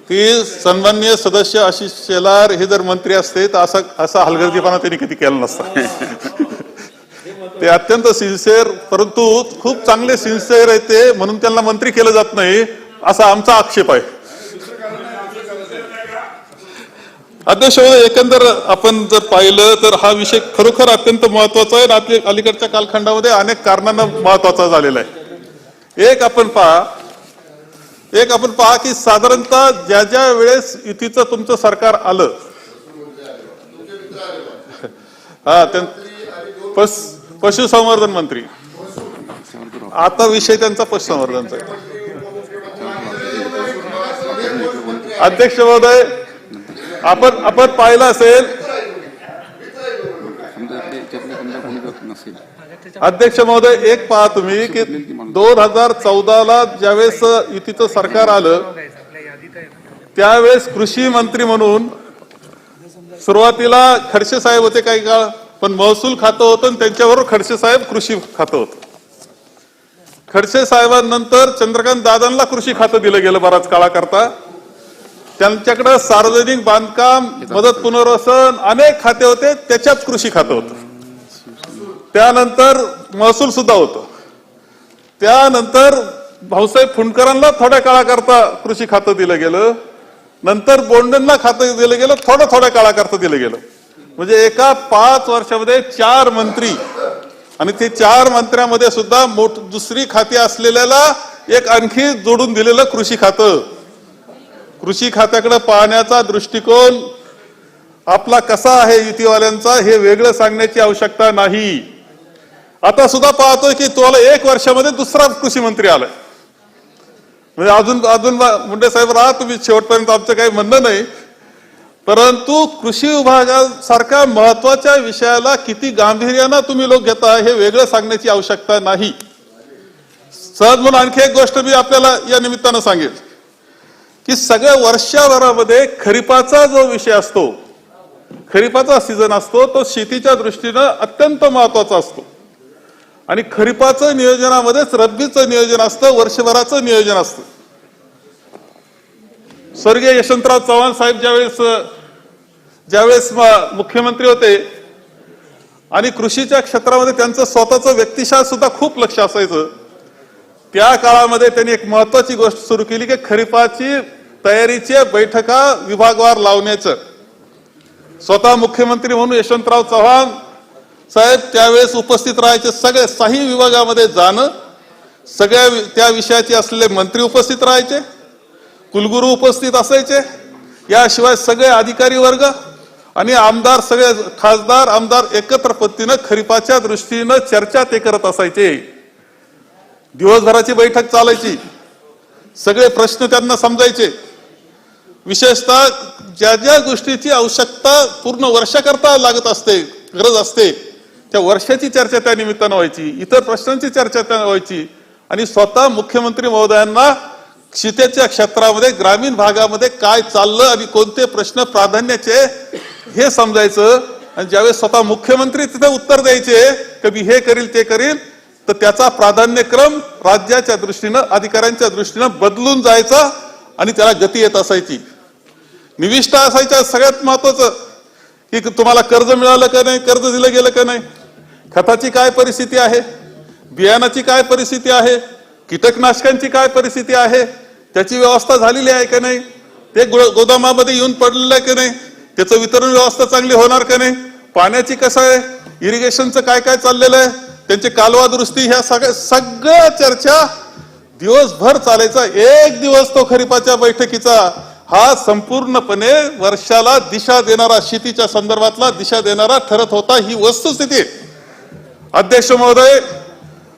की सन्माननीय सदस्य आशिष शेलार हे जर मंत्री असते तर असा हलगर्जीपणा त्यांनी कधी केला नसता. ते अत्यंत सिन्सिअर, परंतु खूप चांगले सिन्सिअर आहेत ते, म्हणून त्यांना मंत्री केलं जात नाही असा आमचा आक्षेप आहे. अध्यक्ष महोदय, एकंदर आपण जर पाहिलं तर हा विषय खरोखर अत्यंत महत्वाचा आहे. आपल्या अलीकडच्या कालखंडामध्ये अनेक कारणांना महत्वाचा झालेला आहे. एक आपण पहा की साधारणतः ज्या ज्या वेळेस युतीचं तुमचं सरकार आलं, पशुसंवर्धन मंत्री, आता विषय त्यांचा पशुसंवर्धनचा आहे. अध्यक्ष महोदय, आपण पाहिलं असेल, अध्यक्ष महोदय, एक पहा तुम्ही की 2014ला ज्यावेळेस युतीचं सरकार आलं त्यावेळेस कृषी मंत्री म्हणून सुरुवातीला खडसे साहेब होते काही काळ, पण महसूल खातं होतं आणि त्यांच्याबरोबर खडसे साहेब कृषी खातं होतं. खडसे साहेबांनंतर चंद्रकांत दादांना कृषी खातं दिलं गेलं बराच काळाकरता. त्यांच्याकडे सार्वजनिक बांधकाम, मदत पुनर्वसन अनेक खाते होते, त्याच्यात कृषी खातं होतं. त्यानंतर महसूल सुद्धा होतं. त्यानंतर भाऊसाहेब फुंडकरांना थोड्या काळाकरता कृषी खातं दिलं गेलं. नंतर बोंडेंना खातं दिलं गेलं, थोड्या काळाकरता दिलं गेलं. म्हणजे एका 5 वर्षामध्ये 4 मंत्री, आणि ते 4 मंत्र्यामध्ये सुद्धा दुसरी खाती असलेल्याला एक आणखी जोडून दिलेलं कृषी खातं. कृषी खात्याकडे पाहण्याचा दृष्टिकोन आपला कसा आहे युतीवाल्यांचा हे वेगळं सांगण्याची आवश्यकता नाही. आता सुद्धा पाहतोय की तुम्हाला 1 वर्षामध्ये दुसरा कृषी मंत्री आलाय. म्हणजे अजून मुंडे साहेब राहा तुम्ही शेवटपर्यंत, आमचं काही म्हणणं नाही, परंतु कृषी विभागासारख्या महत्वाच्या विषयाला किती गांभीर्यानं तुम्ही लोक घेता हे वेगळं सांगण्याची आवश्यकता नाही. सहज म्हणून आणखी एक गोष्ट मी आपल्याला या निमित्तानं सांगेल की सगळ्या वर्षभरामध्ये खरीपाचा जो विषय असतो, खरीपाचा सीझन असतो, तो शेतीच्या दृष्टीनं अत्यंत महत्वाचा असतो. आणि खरीपाचं नियोजनामध्येच रब्बीचं नियोजन असतं, वर्षभराचं नियोजन असतं. स्वर्गीय यशवंतराव चव्हाण साहेब ज्यावेळेस मुख्यमंत्री होते आणि कृषीच्या क्षेत्रामध्ये त्यांचं स्वतःचं व्यक्तिशः सुद्धा खूप लक्ष असायचं, त्या काळामध्ये त्यांनी एक महत्वाची गोष्ट सुरू केली की खरीपाची तयारीच्या बैठका विभागवार लावण्याचं. स्वतः मुख्यमंत्री म्हणून यशवंतराव चव्हाण साहेब त्यावेळेस उपस्थित राहायचे. सगळे 6 विभागामध्ये जाणं, सगळ्या त्या विषयाचे असलेले मंत्री उपस्थित राहायचे, कुलगुरू उपस्थित असायचे, याशिवाय सगळे अधिकारी वर्ग आणि आमदार, सगळे खासदार आमदार एकत्र पद्धतीनं खरीपाच्या दृष्टीनं चर्चा ते करत असायचे. दिवसभराची बैठक चालायची, सगळे प्रश्न त्यांना समजायचे. विशेषतः ज्या ज्या गोष्टीची आवश्यकता पूर्ण वर्षाकरता लागत असते, गरज असते, त्या वर्षाची चर्चा त्या निमित्तानं व्हायची, इतर प्रश्नांची चर्चा त्या व्हायची. आणि स्वतः मुख्यमंत्री महोदयांना शेतीच्या क्षेत्रामध्ये ग्रामीण भागामध्ये काय चाललं आणि कोणते प्रश्न प्राधान्याचे हे समजायचं. आणि ज्यावेळेस स्वतः मुख्यमंत्री तिथे उत्तर द्यायचे कधी हे करील ते करील, तर त्याचा प्राधान्यक्रम राज्याच्या दृष्टीनं, अधिकाऱ्यांच्या दृष्टीनं बदलून जायचा आणि त्याला गती येत असायची. निविष्ठा असायच्या सगळ्यात महत्वाचं की तुम्हाला कर्ज मिळालं का नाही, कर्ज दिलं गेलं का नाही, खताची काय परिस्थिती आहे, बियाणाची काय परिस्थिती आहे, कीटकनाशकांची काय परिस्थिती आहे, त्याची व्यवस्था झालेली आहे का नाही, ते गोदामामध्ये येऊन पडलेलं आहे का नाही, त्याचं वितरण व्यवस्था चांगली होणार का नाही, पाण्याची कसं आहे, इरिगेशनचं काय काय चाललेलं आहे, त्यांची कालवा दुरुस्ती, ह्या सगळ्या चर्चा दिवसभर चालायचा. एक दिवस तो खरीपाच्या बैठकीचा हा संपूर्णपणे वर्षाला दिशा देणारा, शेतीच्या संदर्भातला दिशा देणारा ठरत होता. ही वस्तुस्थिती. अध्यक्ष महोदय,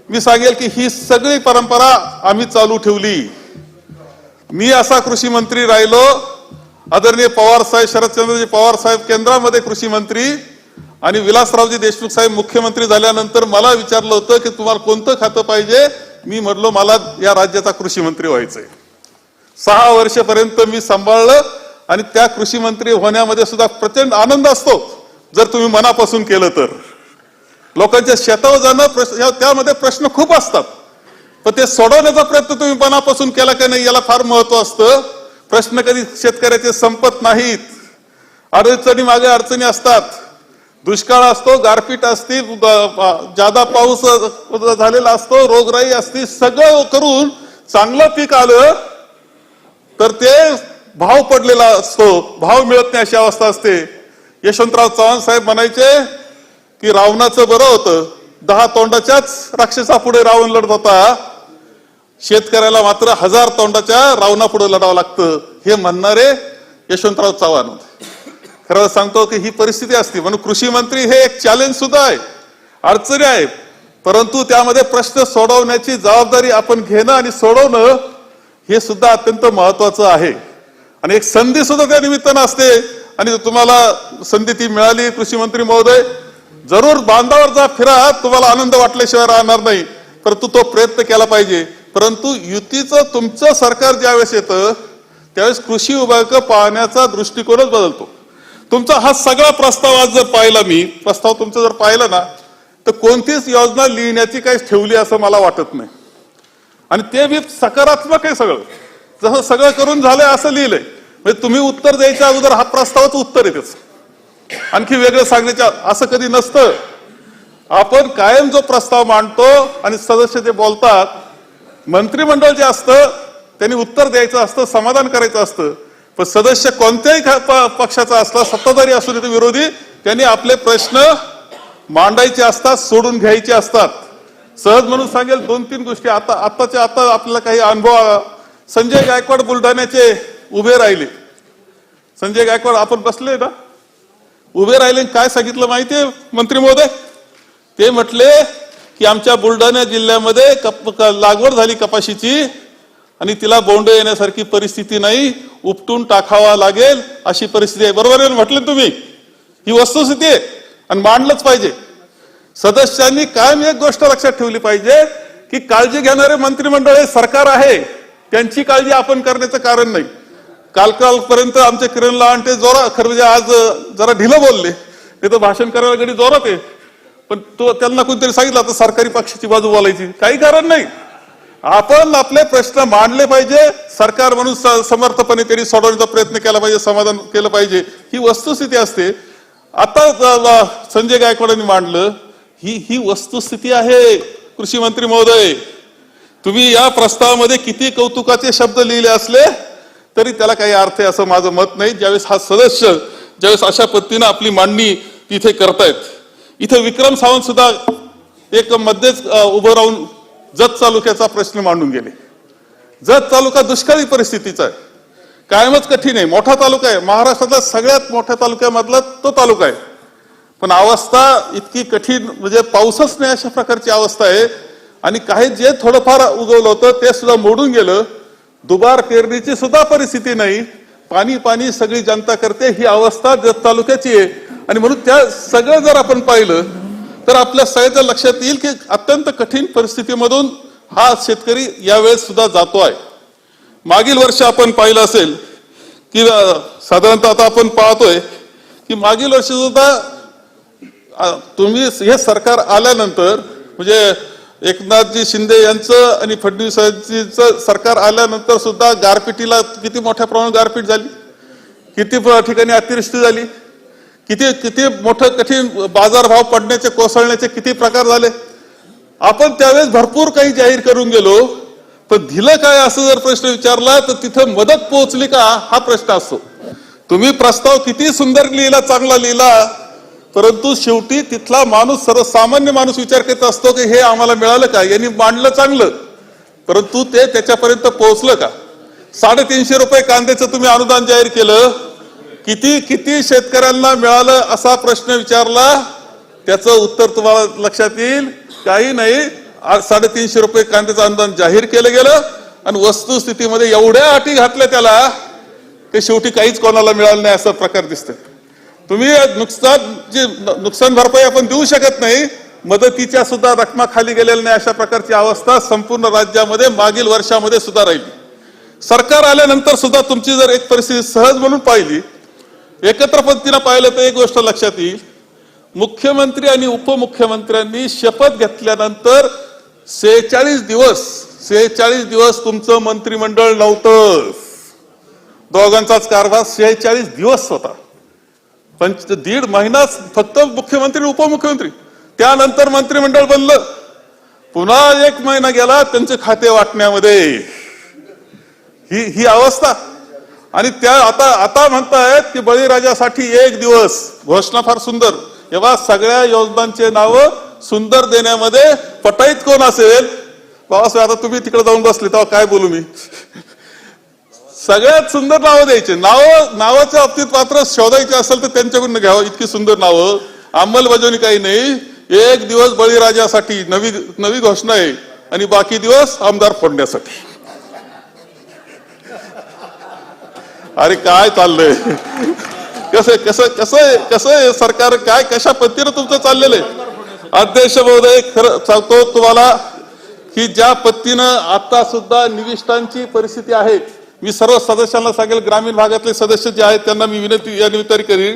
मी सांगेल की ही सगळी परंपरा आम्ही चालू ठेवली. मी असा कृषी मंत्री राहिलो, आदरणीय पवार साहेब, शरदचंद्रजी पवार साहेब केंद्रामध्ये कृषी मंत्री आणि विलासरावजी देशमुख साहेब मुख्यमंत्री झाल्यानंतर मला विचारलं होतं की तुम्हाला कोणतं खातं पाहिजे. मी म्हटलो मला या राज्याचा कृषी मंत्री व्हायचंय. 6 वर्षापर्यंत मी सांभाळलं आणि त्या कृषी मंत्री होण्यामध्ये सुद्धा प्रचंड आनंद असतो जर तुम्ही मनापासून केलं तर. लोकांच्या शेतावर जाणं, त्यामध्ये प्रश्न खूप असतात, पण ते सोडवण्याचा प्रयत्न तुम्ही मनापासून केला का नाही याला फार महत्व असतं. प्रश्न कधी शेतकऱ्याचे संपत नाहीत. अडचणी मागे अडचणी असतात. दुष्काळ असतो, गारपीट असते, जादा पाऊस झालेला असतो, रोगराई असते. सगळं करून चांगलं पीक आलं तर ते भाव पडलेला असतो, भाव मिळत नाही अशी अवस्था असते. यशवंतराव चव्हाण साहेब म्हणायचे की रावणाचं बरं होतं, 10 तोंडाच्याच राक्षसापुढे रावण लढत होता, शेतकऱ्याला मात्र 1000 तोंडाच्या रावणापुढे लढावं लागतं. हे म्हणणारे यशवंतराव चव्हाण होते. खरं सांगतो की ही परिस्थिती असते. म्हणून कृषी मंत्री हे एक चॅलेंज सुद्धा आहे, अडचणी आहे, परंतु त्यामध्ये प्रश्न सोडवण्याची जबाबदारी आपण घेणं आणि सोडवणं हे सुद्धा अत्यंत महत्वाचं आहे. आणि एक संधी सुद्धा त्या निमित्तानं असते आणि तुम्हाला संधी ती मिळाली. कृषी मंत्री महोदय, जरूर बांधावर जा, फिरा, तुम्हाला आनंद वाटल्याशिवाय राहणार नाही, परंतु तो प्रयत्न केला पाहिजे. परंतु युतीचं तुमचं सरकार ज्यावेळेस येतं त्यावेळेस कृषी विभाग पाहण्याचा दृष्टिकोनच बदलतो. तुमचा हा सगळा प्रस्ताव आज जर पाहिला, मी प्रस्ताव तुमचा जर पाहिला ना, तर कोणतीच योजना लिहिण्याची काही ठेवली असं मला वाटत नाही. आणि ते बी सकारात्मक आहे सगळं, जसं सगळं करून झालंय असं लिहिलंय. म्हणजे तुम्ही उत्तर द्यायच्या अगोदर हा प्रस्तावाचं उत्तर येतेच, आणखी वेगळं सांगण्याच्या असं कधी नसतं. आपण कायम जो प्रस्ताव मांडतो आणि सदस्य जे बोलतात, मंत्रिमंडळ जे असतं त्यांनी उत्तर द्यायचं असतं, समाधान करायचं असतं. पण सदस्य कोणत्याही पक्षाचा असला, सत्ताधारी असू दे विरोधी, त्यांनी आपले प्रश्न मांडायचे असतात, सोडून घ्यायचे असतात. सहज म्हणून सांगेल 2-3 गोष्टी. आताच्या आता आपल्याला काही अनुभव. संजय गायकवाड बुलढाण्याचे उभे राहिले. संजय गायकवाड आपण बसले ना, उभे राहिले, काय सांगितलं माहितीये मंत्री महोदय? ते म्हटले की आमच्या बुलढाणा जिल्ह्यामध्ये लागवड झाली कपाशीची आणि तिला बोंड येण्यासारखी परिस्थिती नाही, उपटून टाकावा लागेल अशी परिस्थिती आहे. बरोबर आहे म्हटलं तुम्ही? ही वस्तुस्थिती आहे आणि मांडलंच पाहिजे. सदस्यांनी कायम एक गोष्ट लक्षात ठेवली पाहिजे की काळजी घेणारे मंत्रिमंडळ हे सरकार आहे, त्यांची काळजी आपण करण्याचं कारण नाही. कालपर्यंत आमचे किरण लहानटे खरं म्हणजे आज जरा ढिलं बोलले, ते तर भाषण करायला गडी जोरात आहे, पण त्यांना कोणतरी सांगितलं आता सरकारी पक्षाची बाजू बोलायची, काही कारण नाही. आपण आपले प्रश्न मांडले पाहिजे, सरकार म्हणून समर्थपणे त्यांनी सोडवण्याचा प्रयत्न केला पाहिजे, समाधान केलं पाहिजे. ही वस्तुस्थिती असते. आता संजय गायकवाडांनी मांडलं, ही वस्तुस्थिती आहे. कृषी मंत्री महोदय, तुम्ही या प्रस्तावामध्ये किती कौतुकाचे शब्द लिहिले असले तरी त्याला काही अर्थ आहे असं माझं मत नाही. ज्यावेळेस हा सदस्य ज्यावेळेस अशा पद्धतीने आपली मांडणी तिथे करतायत. इथे विक्रम सावंत सुद्धा एक मध्येच उभं राहून जत तालुक्याचा प्रश्न मांडून गेले. जत तालुका दुष्काळी परिस्थितीचा आहे, कायमच कठीण आहे, मोठा तालुका आहे, महाराष्ट्रातला सगळ्यात मोठ्या तालुक्यामधला तो तालुका आहे. पण अवस्था इतकी कठीण, म्हणजे पाऊसच नाही अशा प्रकारची अवस्था आहे. आणि काही जे थोडंफार उगवलं होतं ते सुद्धा मोडून गेलं. दुबार पेरणीची सुद्धा परिस्थिती नाही, पाणी सगळी जनता करते, ही अवस्था जत तालुक्याची आहे. आणि म्हणून त्या सगळं जर आपण पाहिलं तर आपल्या सगळ्यांच्या लक्षात येईल की अत्यंत कठीण परिस्थितीमधून हा शेतकरी यावेळेस सुद्धा जातो आहे. मागील वर्ष आपण पाहिलं असेल की साधारणतः आता आपण पाहतोय की मागील वर्षी सुद्धा तुम्ही हे सरकार आल्यानंतर, म्हणजे एकनाथजी शिंदे यांचं आणि फडणवीसांचं सरकार आल्यानंतर सुद्धा गारपिटीला किती मोठ्या प्रमाणात गारपीट झाली, किती ठिकाणी अतिवृष्टी झाली, किती मोठं कठीण बाजारभाव पडण्याचे, कोसळण्याचे किती प्रकार झाले. आपण त्यावेळेस भरपूर काही जाहीर करून गेलो, पण दिलं काय असं जर प्रश्न विचारला तर तिथं मदत पोहोचली का हा प्रश्न असतो. तुम्ही प्रस्ताव किती सुंदर लिहिला, चांगला लिहिला, परंतु शेवटी तिथला माणूस, सर्वसामान्य माणूस विचार करत असतो की हे आम्हाला मिळालं का, यांनी मांडलं चांगलं, परंतु ते त्याच्यापर्यंत पोहोचलं का. 350 रुपये कांद्याचं तुम्ही अनुदान जाहीर केलं, किती शेतकऱ्यांना मिळालं असा प्रश्न विचारला, त्याचं उत्तर तुम्हाला लक्षात येईल, काही नाही. 350 रुपये कांद्याचं अनुदान जाहीर केलं गेलं आणि वस्तुस्थितीमध्ये एवढ्या अटी घातल्या त्याला ते शेवटी काहीच कोणाला मिळालं नाही असा प्रकार दिसतोय. तुम्ही नुकसान भरपाई आपण देऊ शकत नाही, मदतीच्या सुद्धा रकमा खाली गेलेल्या नाही, अशा प्रकारची अवस्था संपूर्ण राज्यामध्ये मागील वर्षामध्ये सुद्धा राहिली. सरकार आल्यानंतर सुद्धा तुमची जर एक परिस्थिती सहज म्हणून पाहिली, एकत्र पद्धतीने पाहिलं तर एक गोष्ट लक्षात येईल, मुख्यमंत्री आणि उपमुख्यमंत्र्यांनी शपथ घेतल्यानंतर 46 दिवस तुमचं मंत्रिमंडळ नव्हतं. दोघांचाच कारभार 46 दिवस होता. 1.5 महिना फक्त मुख्यमंत्री उपमुख्यमंत्री, त्यानंतर मंत्रिमंडळ बनलं, पुन्हा 1 महिना गेला त्यांचे खाते वाटण्यामध्ये. ही अवस्था. आणि त्या आता म्हणतायत की बळीराजासाठी 1 दिवस. घोषणा फार सुंदर. तेव्हा सगळ्या योजनांचे नाव सुंदर देण्यामध्ये पटाईत कोण असेल? बाबासाहेब आता तुम्ही तिकडे जाऊन बसले तेव्हा काय बोलू मी. सगळ्यात सुंदर नावं द्यायचे. नावाच्या बाबतीत मात्र शोधायचे असेल तर त्यांच्याकडून घ्यावं. इतकी सुंदर नावं, अंमलबजावणी काही नाही. 1 दिवस बळीराजासाठी नवी घोषणा आहे आणि बाकी दिवस आमदार फोडण्यासाठी. अरे काय चाललंय? कसं सरकार काय कशा पद्धतीने तुमचं चाललेलं आहे? अध्यक्ष महोदय, खरं सांगतो तुम्हाला की ज्या पद्धतीनं आता सुद्धा निविष्ठांची परिस्थिती आहे, मी सर्व सदस्यांना सांगेल, ग्रामीण भागातले सदस्य जे आहेत त्यांना मी विनंती या निमित्ताने करीन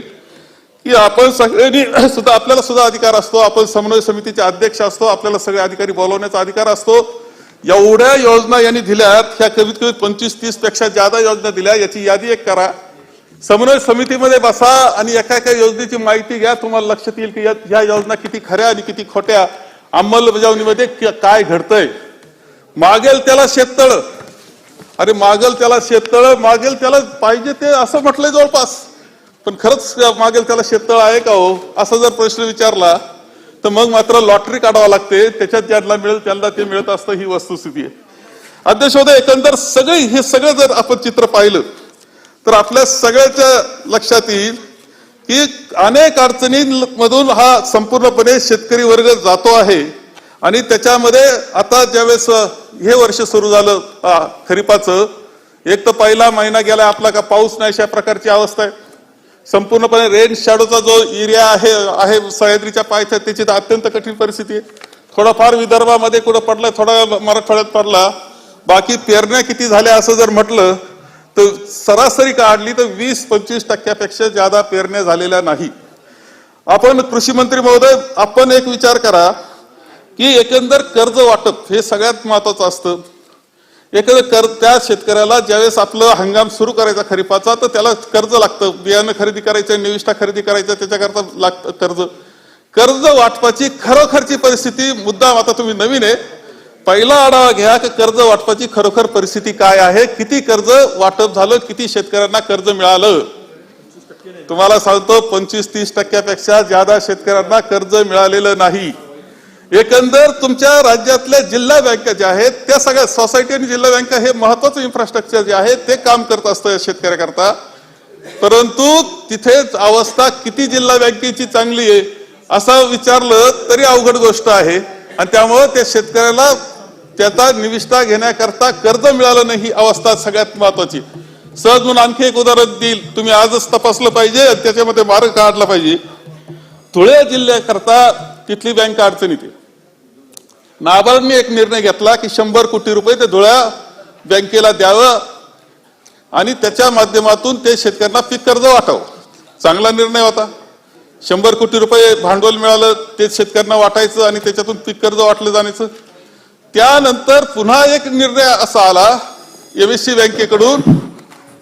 की आपण सगळ्यांनी सुद्धा, आपल्याला सुद्धा अधिकार असतो, आपण समन्वय समितीचे अध्यक्ष असतो, आपल्याला सगळे अधिकारी बोलवण्याचा अधिकार असतो. एवढ्या योजना यांनी दिल्यात, ह्या कमीत कमी 25-30 पेक्षा जादा योजना दिल्या, याची यादी एक करा, समन्वय समितीमध्ये बसा आणि एका योजनेची माहिती घ्या. तुम्हाला लक्षात येईल की या योजना किती खऱ्या आणि किती खोट्या, अंमलबजावणीमध्ये काय घडतंय. मागेल त्याला शेततळ, अरे मागेल त्याला शेततळ, मागेल त्याला पाहिजे ते असं म्हटलंय जवळपास, पण खरंच मागेल त्याला शेततळ आहे का हो, असा जर प्रश्न विचारला तर मग मात्र लॉटरी काढावा लागते, त्याच्यात ज्यांना मिळेल त्यांना ते मिळत असतं. ही वस्तुस्थिती आहे. अध्यक्ष महोदय, एकंदर हे सगळं जर आपण चित्र पाहिलं तर आपल्या सगळ्याच्या लक्षात येईल की अनेक अडचणींमधून हा संपूर्णपणे शेतकरी वर्ग जातो आहे. आणि त्याच्यामध्ये आता ज्यावेळेस हे वर्ष सुरू झालं खरीपाचं, एक तर पहिला महिना गेला आपला का पाऊस नाही, अशा प्रकारची अवस्था आहे. संपूर्णपणे रेन शॅडोचा जो एरिया आहे सह्याद्रीच्या पायथ्यात, त्याची तर अत्यंत कठीण परिस्थिती आहे. थोडाफार विदर्भामध्ये कुठं पडला, थोडा मराठवाड्यात पडला, बाकी पेरण्या किती झाल्या असं जर म्हटलं तर सरासरी काढली तर 20-25% जादा पेरण्या झालेल्या नाही. आपण कृषी मंत्री महोदय, आपण एक विचार करा की एकंदर कर्ज वाटप हे सगळ्यात महत्वाचं असतं. एकंदर त्या शेतकऱ्याला ज्यावेळेस आपलं हंगाम सुरू करायचा खरीपाचा, तर त्याला कर्ज लागतं, बियाणं खरेदी करायचं, निविष्ठा खरेदी करायचं, त्याच्याकरता लागतं कर्ज वाटपाची खरोखरची परिस्थिती. मुद्दाम आता तुम्ही नवीन आहे, पहिला आढावा घ्या की कर्ज वाटपाची खरोखर परिस्थिती काय आहे, किती कर्ज वाटप झालं, किती शेतकऱ्यांना कर्ज मिळालं. तुम्हाला सांगतो 25-30% ज्यादा शेतकऱ्यांना कर्ज मिळालेलं नाही. एकंदर तुमच्या राज्यातल्या जिल्हा बँका ज्या आहेत त्या सगळ्या सोसायटी आणि जिल्हा बँका हे महत्वाचं इन्फ्रास्ट्रक्चर जे आहे ते काम करत असतं शेतकऱ्याकरता, परंतु तिथे अवस्था किती जिल्हा बँकेची चांगली आहे असं विचारलं तरी अवघड गोष्ट आहे. आणि त्यामुळे त्या शेतकऱ्याला त्याचा निविष्ठा घेण्याकरता कर्ज मिळालं नाही, ही अवस्था सगळ्यात महत्वाची. सहज म्हणून आणखी एक उदाहरण देईल, तुम्ही आजच तपासलं पाहिजे आणि त्याच्यामध्ये मार्ग काढला पाहिजे. धुळे जिल्ह्याकरता तिथली बँक अडचणीत आहे. नाबार्डने एक निर्णय घेतला की 100 कोटी रुपये ते धुळ्या बँकेला द्यावं आणि त्याच्या माध्यमातून ते शेतकऱ्यांना पीक कर्ज वाटावं. चांगला निर्णय होता. 100 कोटी रुपये भांडवल मिळालं, ते शेतकऱ्यांना वाटायचं आणि त्याच्यातून पीक कर्ज वाटलं जाण्याचं. त्यानंतर पुन्हा एक निर्णय असा आला एमएससी बँकेकडून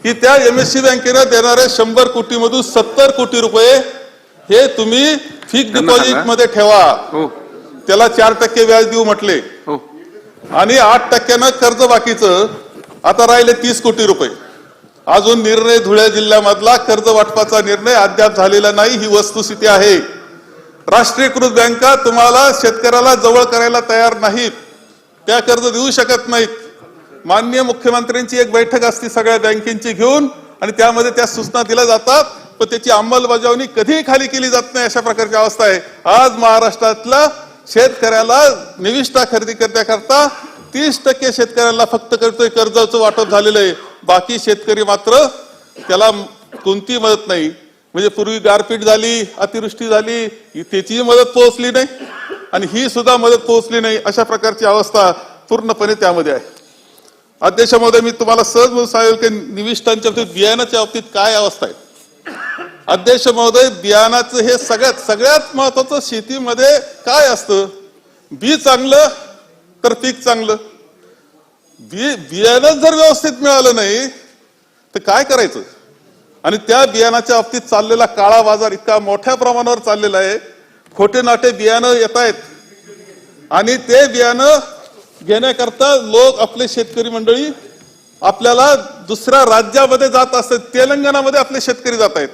की त्या एमएससी बँकेने देणाऱ्या 100 कोटी मधून 70 कोटी रुपये हे तुम्ही फिक्स डिपॉझिट मध्ये ठेवा, त्याला 4% व्याज देऊ म्हटले आणि 8% कर्ज बाकीचं. आता राहिले 30 कोटी रुपये. अजून निर्णय धुळे जिल्ह्यामधला कर्ज वाटपाचा निर्णय अद्याप झालेला नाही, ही वस्तुस्थिती आहे. राष्ट्रीयकृत बँका तुम्हाला शेतकऱ्याला जवळ करायला तयार नाहीत, त्या कर्ज देऊ शकत नाहीत. माननीय मुख्यमंत्र्यांची एक बैठक असते सगळ्या बँकेची घेऊन आणि त्यामध्ये त्या सूचना दिल्या जातात, पण त्याची अंमलबजावणी कधीही खाली केली जात नाही, अशा प्रकारची अवस्था आहे. आज महाराष्ट्रातला शेतकऱ्याला निविष्ठा खरेदी करण्याकरता 30% शेतकऱ्याला फक्त करतोय कर्जाचं वाटप झालेलं आहे. बाकी शेतकरी मात्र त्याला कोणती मदत नाही. म्हणजे पूर्वी गारपीट झाली, अतिवृष्टी झाली, त्याचीही मदत पोहोचली नाही आणि ही सुद्धा मदत पोहोचली नाही, अशा प्रकारची अवस्था पूर्णपणे त्यामध्ये आहे. अध्यक्ष महोदय, मी तुम्हाला सहज म्हणून सांगेल की निविष्ठांच्या बाबतीत बियाणाच्या बाबतीत काय अवस्था आहे. अध्यक्ष महोदय, बियाणाचं हे सगळ्यात महत्वाचं शेतीमध्ये काय असतं, बी चांगलं तर पीक चांगलं. बियाणं जर व्यवस्थित मिळालं नाही तर काय करायचं? आणि त्या बियाणाच्या बाबतीत चाललेला काळा बाजार इतका मोठ्या प्रमाणावर चाललेला आहे, खोटे नाटे बियाणं येत आहेत आणि ते बियाणं घेण्याकरता लोक, आपले शेतकरी मंडळी आपल्याला दुसऱ्या राज्यामध्ये जात असतात. तेलंगणामध्ये आपले शेतकरी जात आहेत.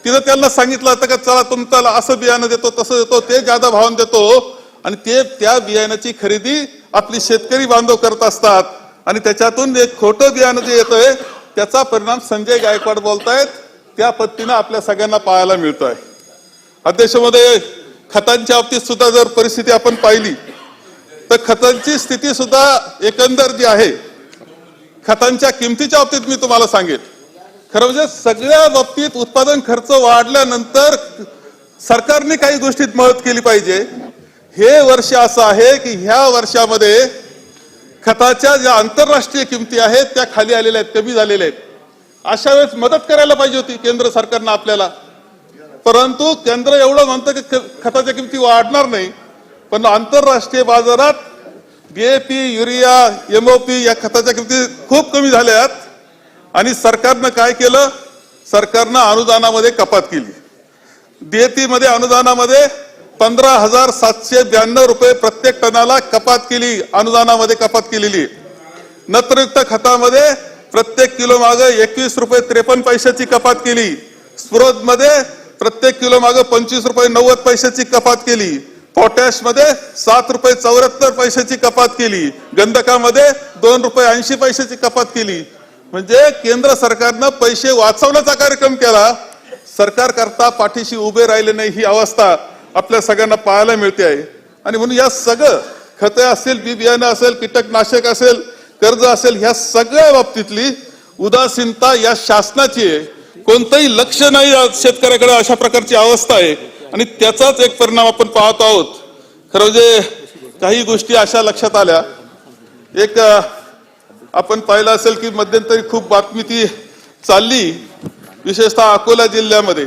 तिथं त्यांना सांगितलं होतं का चला तुमच्याला असं बियाणं देतो, तसं देतो, ते जादा भावाने देतो आणि ते त्या बियाण्याची खरेदी आपली शेतकरी बांधव करत असतात आणि त्याच्यातून एक खोटं बियाणं जे येतंय त्याचा परिणाम संजय गायकवाड बोलतायत त्या पद्धतीनं आपल्या सगळ्यांना पाहायला मिळतोय. अध्यक्षमध्ये खतांच्या बाबतीत सुद्धा जर परिस्थिती आपण पाहिली तर खतांची स्थिती सुद्धा एकंदर जी आहे, खतांच्या किमतीच्या बाबतीत मी तुम्हाला सांगेन, खरं म्हणजे सगळ्या बाबतीत उत्पादन खर्च वाढल्यानंतर सरकारने काही गोष्टीत मदत केली पाहिजे. हे वर्ष असं आहे की ह्या वर्षामध्ये खताच्या ज्या आंतरराष्ट्रीय किमती आहेत त्या खाली आलेल्या आहेत, कमी झालेल्या आहेत. अशा वेळेस मदत करायला पाहिजे होती केंद्र सरकारनं आपल्याला, परंतु केंद्र एवढं म्हणतं की खताच्या किमती वाढणार नाही, पण आंतरराष्ट्रीय बाजारात DAP, युरिया, MOP या खताच्या किमती खूप कमी झाल्या आहेत आणि सरकारनं काय केलं? सरकारनं अनुदानामध्ये कपात केली. DAP मध्ये अनुदानामध्ये 15,792 रुपये प्रत्येक टनाला कपात केली, अनुदानामध्ये कपात केलेली. नत्रयुक्त खतामध्ये प्रत्येक किलो मागे 21 रुपये 53 पैशाची कपात केली. स्फुरद मध्ये प्रत्येक किलो मागे 25 रुपये 90 पैशाची कपात केली. पोटॅश मध्ये 7 रुपये 74 पैशाची कपात केली. गंधकामध्ये 2 रुपये 80 पैशाची कपात केली. म्हणजे केंद्र सरकारनं पैसे वाचवण्याचा कार्यक्रम केला, सरकार करता पाठीशी उभे राहिले नाही, ही अवस्था आपल्या सगळ्यांना पाहायला मिळते आहे. आणि म्हणून या सगळं खते असेल, बी बियाणं असेल, कीटकनाशक असेल, कर्ज असेल, ह्या सगळ्या बाबतीतली उदासीनता या शासनाची आहे. कोणतंही लक्ष नाही शेतकऱ्याकडे, अशा प्रकारची अवस्था आहे आणि त्याचाच एक परिणाम आपण पाहत आहोत. खरं म्हणजे काही गोष्टी अशा लक्षात आल्या. एक आपण पाहिलं असेल की मध्यंतरी खूप बातमी ती चालली, विशेषतः अकोला जिल्ह्यामध्ये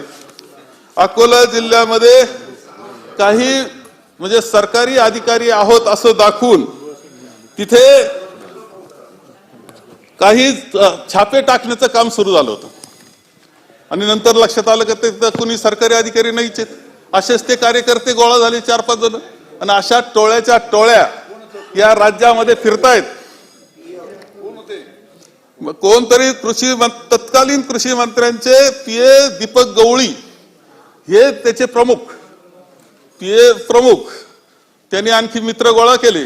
काही म्हणजे सरकारी अधिकारी आहोत असं दाखवून तिथे काही छापे टाकण्याचं काम सुरू झालं होतं आणि नंतर लक्षात आलं की ते कुणी सरकारी अधिकारी नाहीच आहेत. असेच ते कार्यकर्ते गोळा झाले 4-5 जण आणि अशा टोळ्याच्या टोळ्या या राज्यामध्ये फिरतायत. कोणतरी तत्कालीन कृषी मंत्र्यांचे PA दीपक गवळी हे त्याचे प्रमुख त्यांनी आणखी मित्र गोळा केले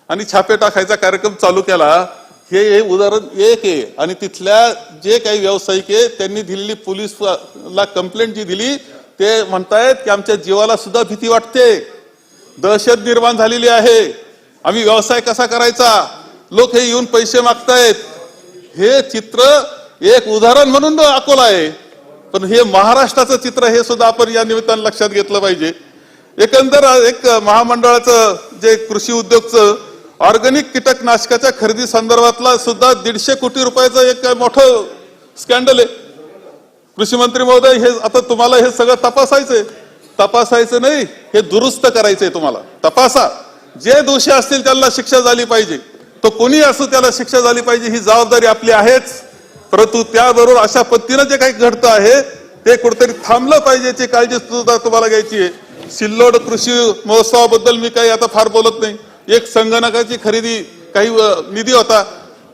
आणि छापे टाकायचा कार्यक्रम चालू केला. हे उदाहरण एक आहे. आणि तिथल्या जे काही व्यावसायिक आहे त्यांनी दिल्ली पोलीसला कंप्लेंट जी दिली, ते म्हणतायत की आमच्या जीवाला सुद्धा भीती वाटते, दहशत निर्माण झालेली आहे, आम्ही व्यवसाय कसा करायचा, लोक हे येऊन पैसे मागतायत. हे चित्र एक उदाहरण म्हणून अकोला आहे, पण हे महाराष्ट्राचं चित्र हे सुद्धा आपण या निमित्तानं लक्षात घेतलं पाहिजे. एकंदर एक महामंडळाचं जे कृषी उद्योगचं ऑर्गॅनिक कीटकनाशकाच्या खरेदी संदर्भातला सुद्धा 150 कोटी रुपयाचं एक मोठं स्कॅन्डल आहे. कृषी मंत्री महोदय, हे आता तुम्हाला हे सगळं तपासायचं नाही, हे दुरुस्त करायचंय. तुम्हाला तपासा, जे दोषी असतील त्यांना शिक्षा झाली पाहिजे, तो कोणी असो त्याला शिक्षा झाली पाहिजे, ही जबाबदारी आपली आहेच. परंतु त्याबरोबर अशा पद्धतीनं जे काही घडतं आहे ते कुठेतरी थांबलं पाहिजे, याची काळजी सुद्धा तुम्हाला घ्यायची आहे. सिल्लोड कृषी महोत्सवाबद्दल मी काही आता फार बोलत नाही. एक संगणकाची खरेदी, काही निधी होता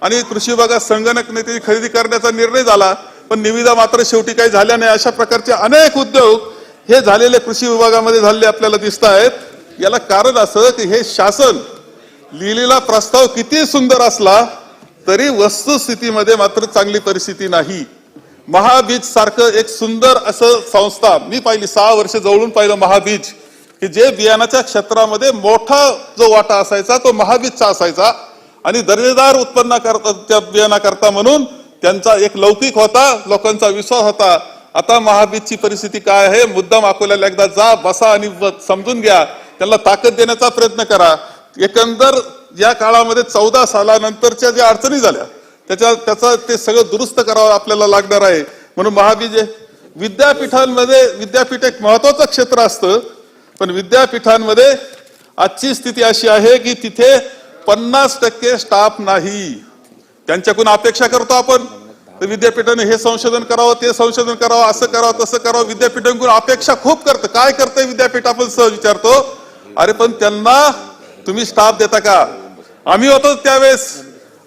आणि कृषी विभागात संगणक त्याची खरेदी करण्याचा निर्णय झाला, पण निविदा मात्र शेवटी काही झाल्या नाही. अशा प्रकारचे अनेक उद्योग हे झालेले कृषी विभागामध्ये झालेले आपल्याला दिसत आहेत. याला कारण असं की हे शासन लिहिलेला प्रस्ताव किती सुंदर असला तरी वस्तुस्थितीमध्ये मात्र चांगली परिस्थिती नाही. महाबीज सारखं एक सुंदर असं संस्था मी पाहिली, 6 वर्ष जवळून पाहिलं महाबीज, की जे बियाणाच्या क्षेत्रामध्ये मोठा जो वाटा असायचा तो महाबीजचा असायचा आणि दर्जेदार उत्पन्न करता त्या बियाणाकरता म्हणून त्यांचा एक लौकिक होता, लोकांचा विश्वास होता. आता महाबीजची परिस्थिती काय आहे? मुद्दाम अकोल्याला एकदा जा, बसा आणि समजून घ्या, त्यांना ताकद देण्याचा प्रयत्न करा. एकंदर या काळामध्ये 14 सालानंतरच्या ज्या अडचणी झाल्या त्याचा ते सगळं दुरुस्त करावं आपल्याला लागणार आहे. म्हणून महाबीज विद्यापीठांमध्ये, विद्यापीठ एक महत्वाचं क्षेत्र असतं, पण विद्यापीठांमध्ये आजची स्थिती अशी आहे की तिथे 50% स्टाफ नाही. त्यांच्याकडून अपेक्षा करतो आपण तर विद्यापीठाने हे संशोधन करावं, ते संशोधन करावं, असं करावं, तसं करावं. विद्यापीठांकडून अपेक्षा खूप करतं. काय करतंय विद्यापीठ आपण सहज विचारतो. अरे पण त्यांना तुम्ही स्टाफ देता का? आम्ही होतो त्यावेळेस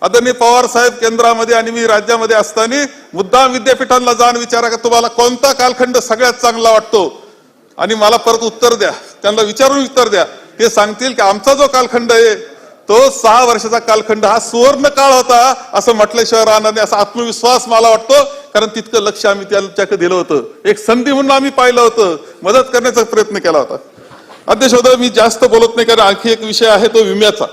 आदरणीय पवार साहेब केंद्रामध्ये आणि मी राज्यामध्ये असताना मुद्दाम विद्यापीठांना जाऊन विचारा का तुम्हाला कोणता कालखंड सगळ्यात चांगला वाटतो आणि मला परत उत्तर द्या. त्यांना विचारून उत्तर द्या. ते सांगतील की आमचा जो कालखंड आहे तो 6 वर्षाचा कालखंड हा सुवर्ण काळ होता असं म्हटल्याशिवाय राहणार नाही, असा आत्मविश्वास मला वाटतो. कारण तितकं लक्ष आम्ही त्यांच्याकडे दिलं होतं. एक संधी म्हणून आम्ही पाहिलं होतं, मदत करण्याचा प्रयत्न केला होता. अध्यक्ष महोदय, मी जास्त बोलत नाही कारण आणखी एक विषय आहे तो विम्याचा.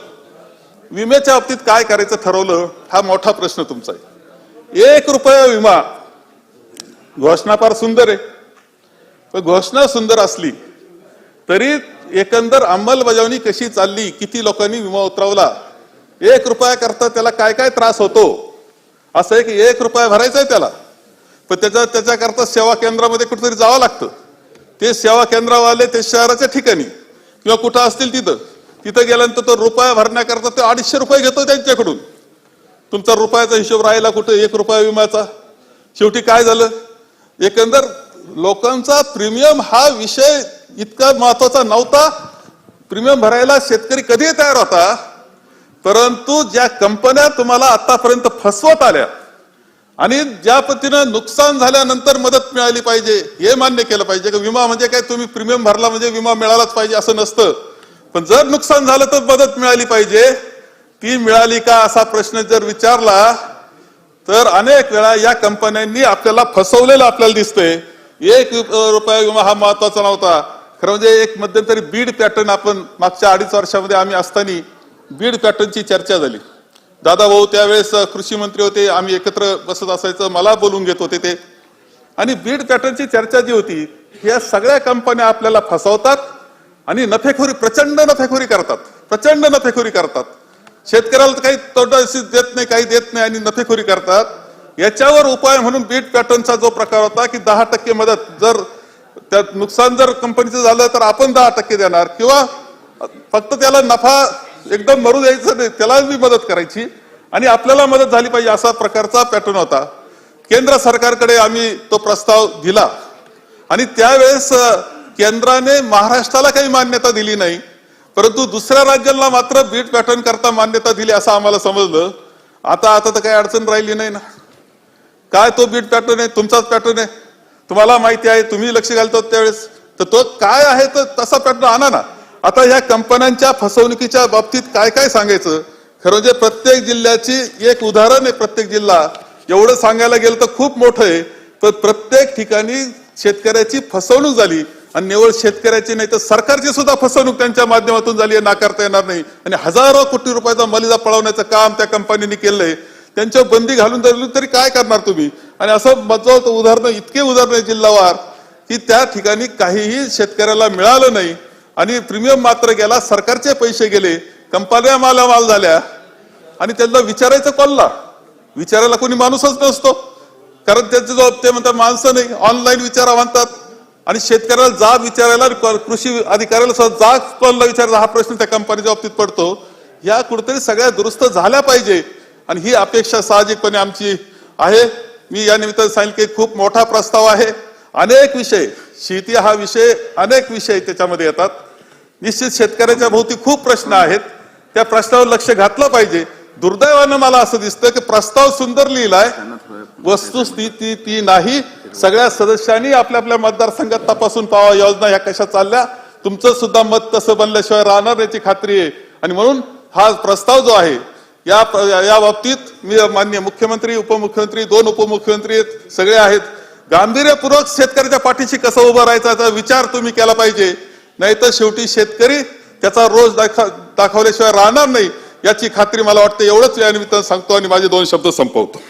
विम्याच्या बाबतीत काय करायचं ठरवलं हा मोठा प्रश्न तुमचा आहे. 1 रुपया विमा घोषणा फार सुंदर आहे, पण घोषणा सुंदर असली तरी एकंदर अंमलबजावणी कशी चालली, किती लोकांनी विमा उतरवला, 1 रुपया करता त्याला काय काय त्रास होतो. असं आहे की 1 रुपया भरायचा आहे त्याला, पण त्याच्याकरता सेवा केंद्रामध्ये कुठेतरी जावं लागतं. ते सेवा केंद्रावाले ते शहराच्या ठिकाणी किंवा कुठं असतील तिथं गेल्यानंतर तो रुपया भरण्याकरता ते 250 रुपये घेतो त्यांच्याकडून. तुमचा रुपयाचा हिशोब राहिला कुठे 1 रुपया विम्याचा. शेवटी काय झालं, एकंदर लोकांचा प्रीमियम हा विषय इतका महत्वाचा नव्हता. प्रीमियम भरायला शेतकरी कधी तयार होता, परंतु ज्या कंपन्या तुम्हाला आतापर्यंत फसवत आल्या आणि ज्या पद्धतीनं नुकसान झाल्यानंतर मदत मिळाली पाहिजे हे मान्य केलं पाहिजे. की विमा म्हणजे काय तुम्ही प्रीमियम भरला म्हणजे विमा मिळालाच पाहिजे असं नसतं. पण जर नुकसान झालं तर मदत मिळाली पाहिजे. ती मिळाली का असा प्रश्न जर विचारला तर अनेक वेळा या कंपन्यांनी आपल्याला फसवलेलं आपल्याला दिसतंय. 1 रुपया विमा हा महत्वाचा नव्हता. खरं म्हणजे एक मध्यंतरी बीड पॅटर्न आपण मागच्या 2.5 वर्षामध्ये आम्ही असताना बीड पॅटर्नची चर्चा झाली. दादा भाऊ त्यावेळेस कृषी मंत्री होते, आम्ही एकत्र बसत असायचं, मला बोलून घेत होते ते. आणि बीड पॅटर्नची चर्चा जी होती, ह्या सगळ्या कंपन्या आपल्याला फसवतात आणि नफेखोरी, प्रचंड नफेखोरी करतात. शेतकऱ्याला काही तोटा देत नाही, काही देत नाही आणि नफेखोरी करतात. याच्यावर उपाय म्हणून बीड पॅटर्नचा जो प्रकार होता की 10% मदत, जर त्यात नुकसान जर कंपनीचं झालं तर आपण 10% देणार किंवा फक्त त्याला नफा एकदम मरू द्यायचं नाही, त्याला बी मदत करायची आणि आपल्याला मदत झाली पाहिजे असा प्रकारचा पॅटर्न होता. केंद्र सरकारकडे आम्ही तो प्रस्ताव दिला आणि त्यावेळेस केंद्राने महाराष्ट्राला काही मान्यता दिली नाही, परंतु दुसऱ्या राज्यांना मात्र बीड पॅटर्न करता मान्यता दिली असं आम्हाला समजलं. आता तर काही अडचण राहिली नाही ना. काय तो बीड पॅटर्न आहे, तुमचाच पॅटर्न आहे, तुम्हाला माहिती आहे, तुम्ही लक्ष घालतो त्यावेळेस. तर तो काय आहे तर तसा पॅटर्न आणा ना. आता ह्या कंपन्यांच्या फसवणुकीच्या बाबतीत काय काय सांगायचं. खरं म्हणजे प्रत्येक जिल्ह्याची एक उदाहरण आहे. प्रत्येक जिल्हा एवढं सांगायला गेलं तर खूप मोठं आहे, पण प्रत्येक ठिकाणी शेतकऱ्याची फसवणूक झाली आणि निवड शेतकऱ्याची नाही तर सरकारची सुद्धा फसवणूक त्यांच्या माध्यमातून झाली आहे, नाकारता येणार नाही. आणि हजारो कोटी रुपयाचा मलिदा पळवण्याचं काम त्या कंपनीने केलंय. त्यांच्यावर बंदी घालून धरली तरी काय करणार तुम्ही. आणि असं मजल उदाहरणं, इतके उदाहरणं जिल्हावार की त्या ठिकाणी काहीही शेतकऱ्याला मिळालं नाही आणि प्रीमियम मात्र गेला, सरकारचे पैसे गेले, कंपन्या मालामाल झाल्या आणि त्यांना विचारायचं कोणला. विचारायला कोणी माणूसच नसतो, कारण त्यांचे जो ते म्हणतात माणसं नाही, ऑनलाईन विचारा म्हणतात. आणि शेतकऱ्याला जाब विचारायला, कृषी अधिकाऱ्याला सुद्धा जाब कोणला विचारायचा हा प्रश्न त्या कंपनीच्या बाबतीत पडतो. या कुठेतरी सगळ्या दुरुस्त झाल्या पाहिजे आणि ही अपेक्षा साहजिकपणे आमची आहे. मी या निमित्ताने सांगितले की खूप मोठा प्रस्ताव आहे. अनेक विषय, शेती हा विषय, अनेक विषय त्याच्यामध्ये येतात. निश्चित शेतकऱ्याच्या भोवती खूप प्रश्न आहेत, त्या प्रश्नावर लक्ष घातलं पाहिजे. दुर्दैवानं मला असं दिसतं की प्रस्ताव सुंदर लिहिलाय, वस्तुस्थिती ती नाही. सगळ्या सदस्यांनी आपल्या आपल्या मतदारसंघात तपासून पाहावा योजना ह्या कशा चालल्या. तुमचं सुद्धा मत तसं बनल्याशिवाय राहणार याची खात्री आहे. आणि म्हणून हा प्रस्ताव जो आहे या बाबतीत मी माननीय मुख्यमंत्री, उपमुख्यमंत्री, 2 उपमुख्यमंत्री सगळे आहेत, गांभीर्यपूर्वक शेतकऱ्याच्या पाठीशी कसं उभं राहायचा याचा विचार तुम्ही केला पाहिजे. नाहीतर शेवटी शेतकरी त्याचा रोज दाखवल्याशिवाय राहणार नाही याची खात्री मला वाटते. एवढंच या निमित्तानं सांगतो आणि माझे 2 शब्द संपवतो.